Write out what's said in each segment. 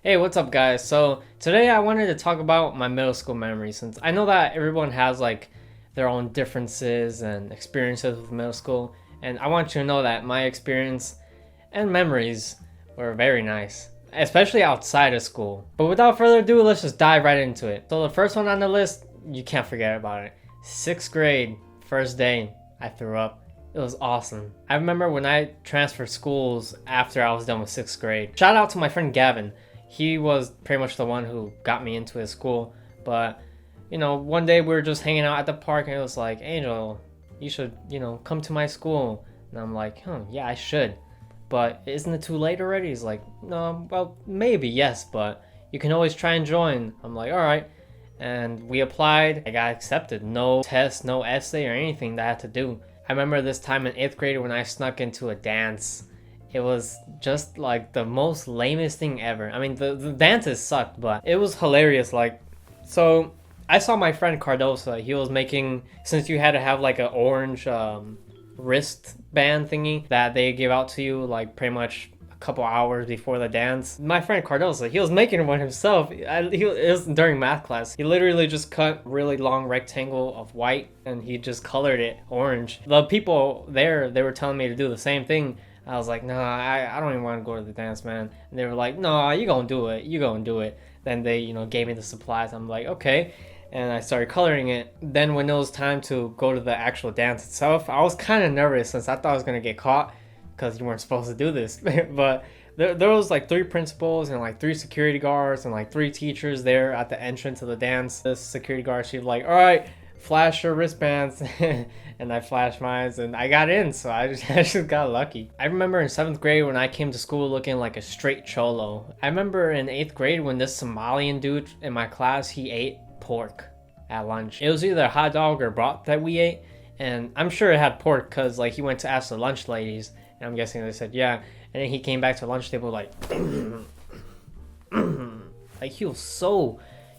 Hey, what's up, guys? So today I wanted to talk about my middle school memories since I know that everyone has like their own differences and experiences with middle school, and I want you to know that my experience and memories were very nice, especially outside of school. But without further ado, let's just dive right into it. So the first one on the list, you can't forget about it. 6th grade, first day, I threw up. It was awesome. I remember when I transferred schools after I was done with 6th grade. Shout out to my friend Gavin. He was pretty much the one who got me into his school. But, one day we were just hanging out at the park and it was like, Angel, you should, come to my school. And I'm like, yeah, I should. But isn't it too late already? He's like, no, well, maybe, yes, but you can always try and join. I'm like, all right. And we applied. I got accepted. No test, no essay or anything that I had to do. I remember this time in 8th grade when I snuck into a dance. It was just like the most lamest thing ever. I mean, the dances sucked, but it was hilarious. So I saw my friend Cardosa. He was making, since you had to have like an orange wristband thingy that they give out to you like pretty much a couple hours before the dance. My friend Cardosa, he was making one himself. It was during math class. He literally just cut really long rectangle of white and he just colored it orange. The people there, they were telling me to do the same thing. I was like, nah, I don't even want to go to the dance, man. And they were like, no, you gonna do it. You gonna do it. Then they, gave me the supplies. I'm like, okay. And I started coloring it. Then when it was time to go to the actual dance itself, I was kind of nervous since I thought I was gonna get caught because you weren't supposed to do this. But there was like 3 principals and like 3 security guards and like 3 teachers there at the entrance of the dance. This security guard, she was like, all right, flash your wristbands. And I flashed mine and I got in, so I just got lucky. I remember in 7th grade when I came to school looking like a straight cholo. I remember in 8th grade when this Somalian dude in my class, he ate pork at lunch. It was either a hot dog or broth that we ate, and I'm sure it had pork because like he went to ask the lunch ladies, and I'm guessing they said yeah. And then he came back to the lunch table like like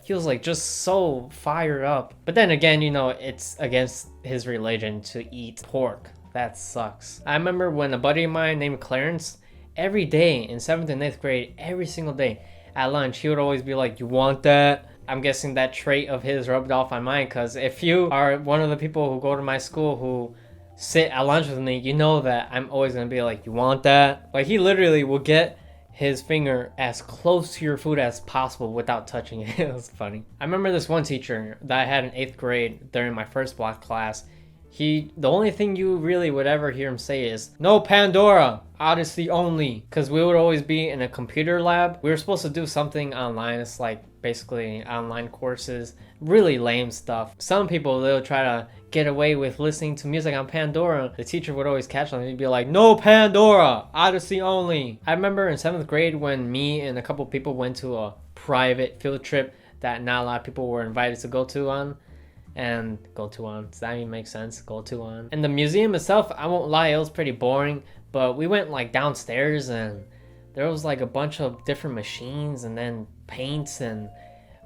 he was like just so fired up. But then again, it's against his religion to eat pork. That sucks. I remember when a buddy of mine named Clarence, every day in 7th and 8th grade, every single day at lunch, he would always be like, you want that? I'm guessing that trait of his rubbed off on mine, because if you are one of the people who go to my school who sit at lunch with me, you know that I'm always going to be like, you want that? Like, he literally will get his finger as close to your food as possible without touching it. It was funny. I remember this one teacher that I had in 8th grade during my first block class. The only thing you really would ever hear him say is, no Pandora, Odyssey only. Because we would always be in a computer lab. We were supposed to do something online. It's like basically online courses, really lame stuff. Some people, they'll try to get away with listening to music on Pandora. The teacher would always catch them and he'd be like, no Pandora, Odyssey only. I remember in 7th grade when me and a couple people went to a private field trip that not a lot of people were invited to go to on. Does that even make sense? Go to on. And the museum itself, I won't lie, it was pretty boring, but we went like downstairs and there was like a bunch of different machines and then paints, and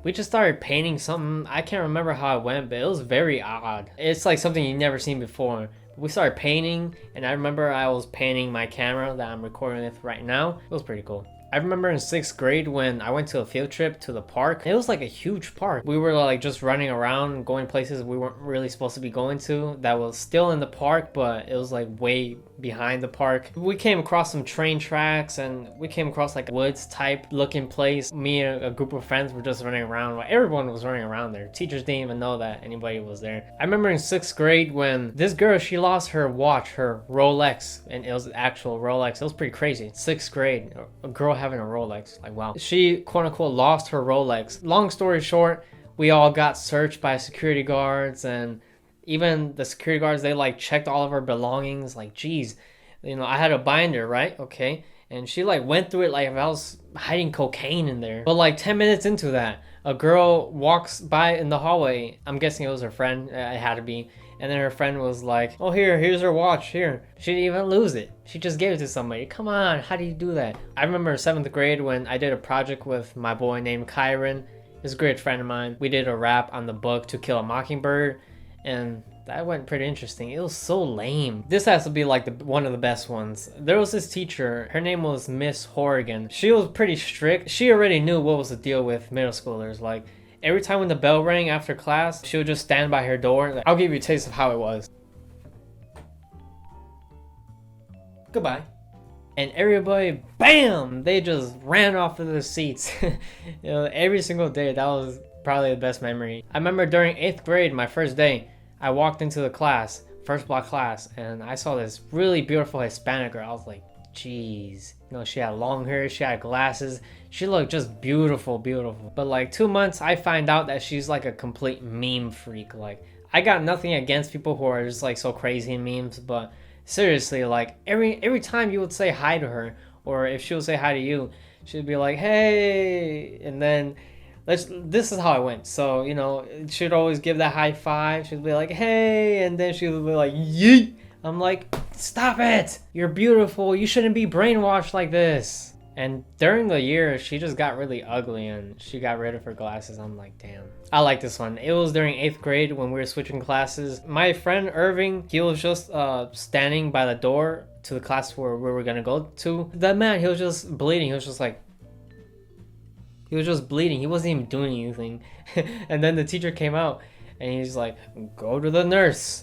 we just started painting something. I can't remember how it went, but it was very odd. It's like something you've never seen before. We started painting, and I remember I was painting my camera that I'm recording with right now. It was pretty cool. I remember in 6th grade when I went to a field trip to the park. It was like a huge park. We were like just running around, going places we weren't really supposed to be going to. That was still in the park, but it was like way behind the park. We came across some train tracks and we came across like a woods type looking place. Me and a group of friends were just running around. Everyone was running around there. Teachers didn't even know that anybody was there. I remember in 6th grade when this girl, she lost her watch, her Rolex, and it was an actual Rolex. It was pretty crazy. 6th grade, a girl having a Rolex, like wow. She quote unquote lost her Rolex. Long story short, we all got searched by security guards, and even the security guards, they like checked all of our belongings. Like, geez, I had a binder, right? Okay. And she like went through it like if I was hiding cocaine in there. But like 10 minutes into that, a girl walks by in the hallway. I'm guessing it was her friend. It had to be. And then her friend was like, oh, here's her watch, here. She didn't even lose it. She just gave it to somebody. Come on, how do you do that? I remember 7th grade when I did a project with my boy named Kyron. He's a great friend of mine. We did a rap on the book To Kill a Mockingbird. And That went pretty interesting. It was so lame. This has to be like one of the best ones. There was this teacher. Her name was Miss Horrigan. She was pretty strict. She already knew what was the deal with middle schoolers. Like every time when the bell rang after class, she would just stand by her door. Like, I'll give you a taste of how it was. Goodbye. And everybody, bam, they just ran off of their seats. Every single day. That was probably the best memory. I remember during 8th grade, my first day, I walked into the class, first block class, and I saw this really beautiful Hispanic girl. I was like, jeez. She had long hair, she had glasses. She looked just beautiful, beautiful. But like 2 months, I find out that she's like a complete meme freak. Like, I got nothing against people who are just like so crazy in memes, but seriously, like every time you would say hi to her, or if she would say hi to you, she'd be like, hey, and then this is how it went. So, she'd always give that high five. She'd be like, hey, and then she would be like, yeet. I'm like, stop it. You're beautiful. You shouldn't be brainwashed like this. And during the year, she just got really ugly and she got rid of her glasses. I'm like, damn. I like this one. It was during 8th grade when we were switching classes. My friend Irving, he was just standing by the door to the class where we were going to go to. That man, he was just bleeding. He was just like, he was just bleeding. He wasn't even doing anything. And then the teacher came out and he's like, go to the nurse.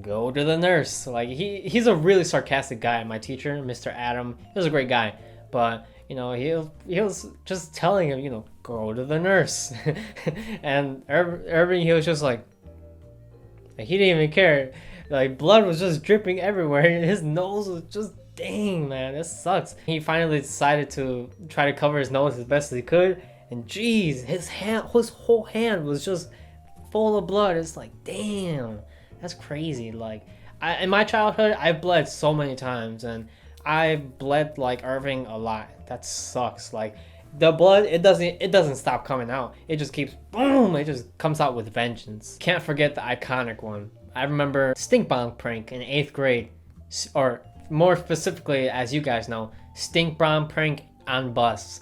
Go to the nurse. Like, he's a really sarcastic guy. My teacher, Mr. Adam, he was a great guy. But, he was just telling him, go to the nurse. And Irving, he was just like, he didn't even care. Like, blood was just dripping everywhere. His nose was just, dang, man, this sucks. He finally decided to try to cover his nose as best as he could, and geez, his whole hand was just full of blood. It's like, damn, that's crazy. Like, in my childhood, I bled so many times, and I bled like Irving a lot. That sucks. Like, the blood, it doesn't stop coming out. It just keeps, boom, it just comes out with vengeance. Can't forget the iconic one. I remember stink bomb prank in 8th grade, or more specifically, as you guys know, stink bomb prank on bus.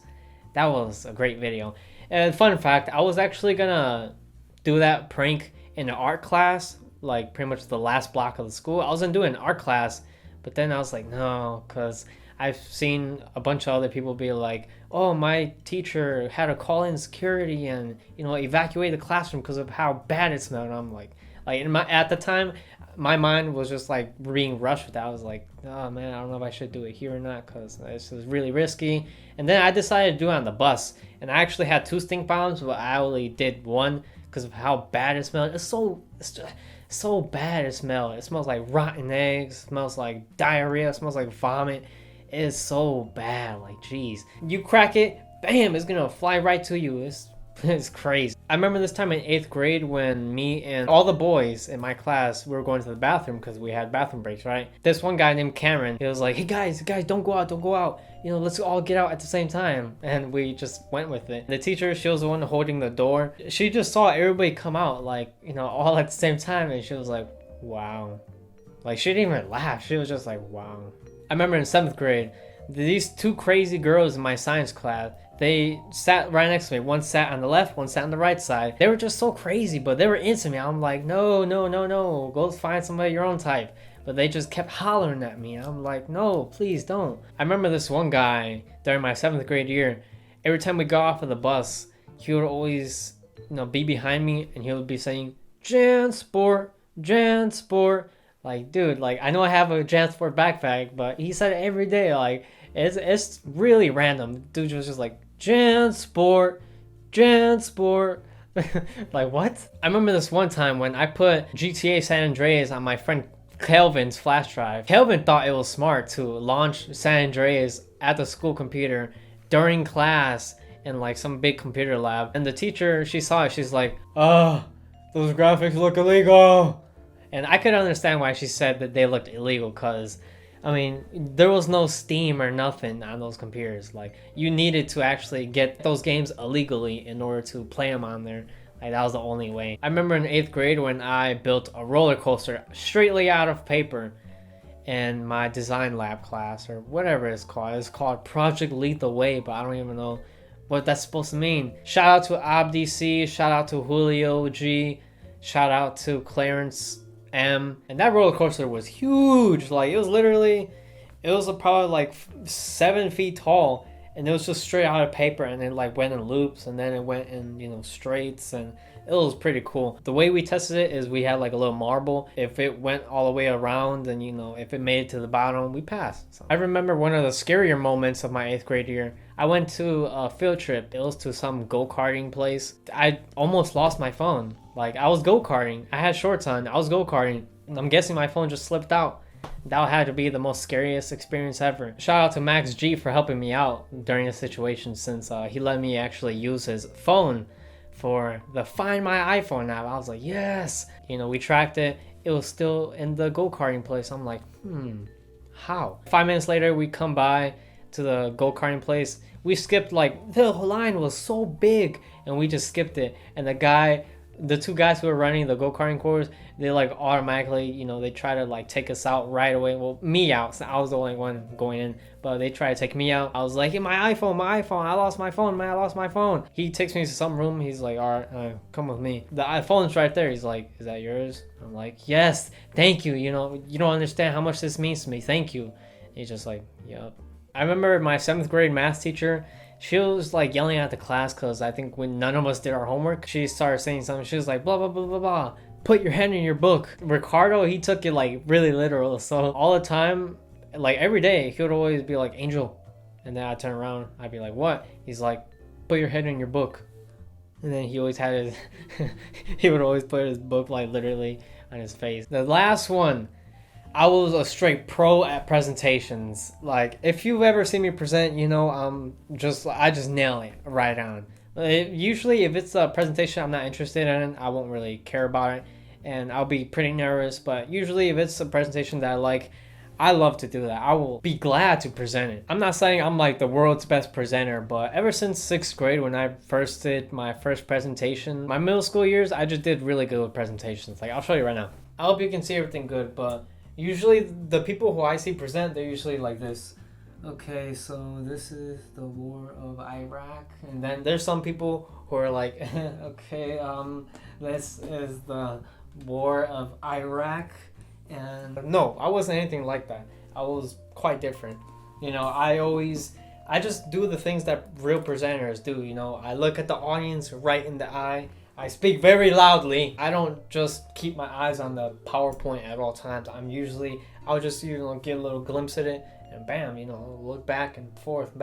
That was a great video. And fun fact, I was actually gonna do that prank in an art class, like pretty much the last block of the school. I was gonna do it in art class, but then I was like, no, because I've seen a bunch of other people be like, oh, my teacher had to call in security and, evacuate the classroom because of how bad it smelled. And I'm like at the time, my mind was just like being rushed with that. I was like, oh man, I don't know if I should do it here or not because this is really risky. And then I decided to do it on the bus. And I actually had 2 stink bombs, but I only did 1 because of how bad it smelled. It's just so bad it smelled. It smells like rotten eggs. It smells like diarrhea. It smells like vomit. It is so bad. Like, geez. You crack it, bam, it's gonna fly right to you. It's crazy. I remember this time in 8th grade when me and all the boys in my class, we were going to the bathroom because we had bathroom breaks, right? This one guy named Cameron, he was like, hey guys, don't go out. Let's all get out at the same time. And we just went with it. The teacher, she was the one holding the door. She just saw everybody come out, like, all at the same time. And she was like, wow. Like, she didn't even laugh. She was just like, wow. I remember in 7th grade, these 2 crazy girls in my science class, they sat right next to me. One sat on the left, one sat on the right side. They were just so crazy, but they were into me. I'm like, no. Go find somebody your own type. But they just kept hollering at me. I'm like, no, please don't. I remember this one guy during my 7th grade year. Every time we got off of the bus, he would always, be behind me and he would be saying, Jansport. Like, dude, like, I know I have a Jansport backpack, but he said it every day. Like, it's really random. Dude was just like, Jansport. Like, what? I remember this one time when I put GTA San Andreas on my friend Kelvin's flash drive. Kelvin thought it was smart to launch San Andreas at the school computer during class in like some big computer lab. And the teacher, she saw it. She's like, oh, those graphics look illegal. And I could understand why she said that they looked illegal because, I mean, there was no Steam or nothing on those computers. Like, you needed to actually get those games illegally in order to play them on there. Like, that was the only way. I remember in 8th grade when I built a roller coaster straightly out of paper in my design lab class, or whatever it's called. It's called Project Lead the Way, but I don't even know what that's supposed to mean. Shout out to AbDC, shout out to Julio G, shout out to Clarence M, and that roller coaster was huge. Like, it was literally, it was probably like 7 feet tall, and it was just straight out of paper, and it like went in loops, and then it went in, you know, straights, and it was pretty cool. The way we tested it is we had like a little marble. If it went all the way around, and you know, if it made it to the bottom, we passed. So I remember one of the scarier moments of my 8th grade year. I went to a field trip. It was to some go-karting place. I almost lost my phone. Like, I was go-karting. I had shorts on. I was go-karting. I'm guessing my phone just slipped out. That had to be the most scariest experience ever. Shout out to Max G for helping me out during the situation, since he let me actually use his phone for the Find My iPhone app. I was like, yes. You know, we tracked it. It was still in the go-karting place. I'm like, how? 5 minutes later, we come by to the go-karting place. We skipped, like, the line was so big, and we just skipped it. And the two guys who were running the go-karting course, they like automatically, you know, they try to like take us out right away. Well, me out, so I was the only one going in, but they try to take me out. I was like, hey, my iPhone, I lost my phone, man, I lost my phone. He takes me to some room. He's like, all right, come with me. The iPhone's right there. He's like, is that yours? I'm like, yes, thank you. You know, you don't understand how much this means to me. Thank you. And he's just like, yep. I remember my 7th grade math teacher. She was like yelling at the class because I think when none of us did our homework, she started saying something. She was like, blah, blah, blah, blah, blah. Put your head in your book. Ricardo, he took it like really literal. So all the time, like every day, he would always be like, Angel. And then I'd turn around. I'd be like, what? He's like, put your head in your book. And then he always had his, he would always put his book like literally on his face. The last one. I was a straight pro at presentations. Like, if you've ever seen me present, you know, I just nail it right on. Usually, if it's a presentation I'm not interested in, I won't really care about it, and I'll be pretty nervous. But usually, if it's a presentation that I like, I love to do that. I will be glad to present it. I'm not saying I'm like the world's best presenter, but ever since 6th grade, when I first did my first presentation, my middle school years, I just did really good with presentations. Like, I'll show you right now. I hope you can see everything good, but usually the people who I see present, they're usually like this. Okay, so this is the war of Iraq. And then there's some people who are like, okay, this is the war of Iraq. And no, I wasn't anything like that. I was quite different. You know, I just do the things that real presenters do. You know, I look at the audience right in the eye. I speak very loudly. I don't just keep my eyes on the PowerPoint at all times. I'll just, you know, get a little glimpse at it and bam, you know, look back and forth.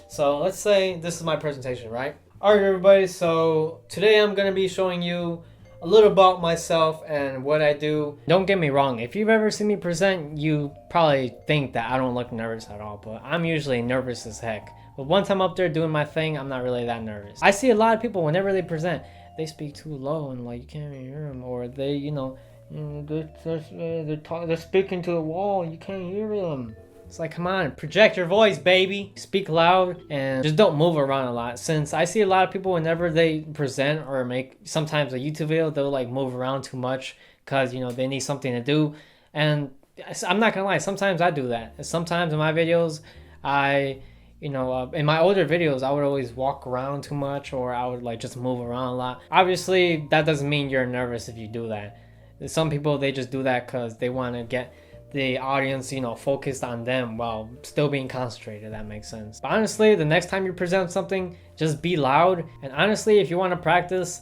So let's say this is my presentation, right? All right, everybody. So today I'm going to be showing you a little about myself and what I do. Don't get me wrong. If you've ever seen me present, you probably think that I don't look nervous at all, but I'm usually nervous as heck. But once I'm up there doing my thing, I'm not really that nervous. I see a lot of people whenever they present, they speak too low and like you can't even hear them, or they, you know, they're speaking to the wall, you can't hear them. It's like, come on, project your voice, baby. Speak loud and just don't move around a lot. Since I see a lot of people whenever they present or make sometimes a YouTube video, they'll like move around too much because, you know, they need something to do. And I'm not gonna lie, sometimes I do that. Sometimes in my videos, you know, in my older videos, I would always walk around too much, or I would like just move around a lot. Obviously, that doesn't mean you're nervous if you do that. Some people, they just do that because they want to get the audience, you know, focused on them while still being concentrated. That makes sense. But honestly, the next time you present something, just be loud. And honestly, if you want to practice,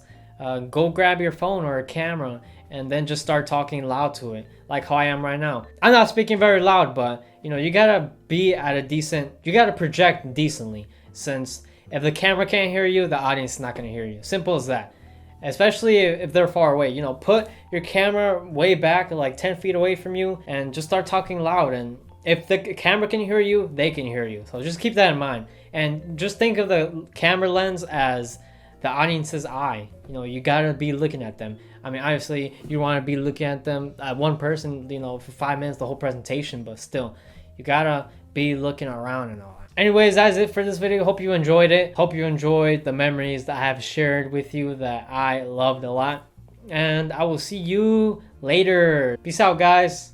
go grab your phone or a camera and then just start talking loud to it, like how I am right now. I'm not speaking very loud, but you know, you gotta you gotta project decently, since if the camera can't hear you, the audience is not gonna hear you. Simple as that. Especially if they're far away, you know, put your camera way back, like 10 feet away from you, and just start talking loud. And if the camera can hear you, they can hear you. So just keep that in mind. And just think of the camera lens as the audience's eye. You know, you gotta be looking at them. I mean, obviously, you want to be looking at them, at one person, you know, for 5 minutes, the whole presentation, but still, you gotta be looking around and all that. Anyways, that's it for this video. Hope you enjoyed it. Hope you enjoyed the memories that I have shared with you that I loved a lot. And I will see you later. Peace out, guys.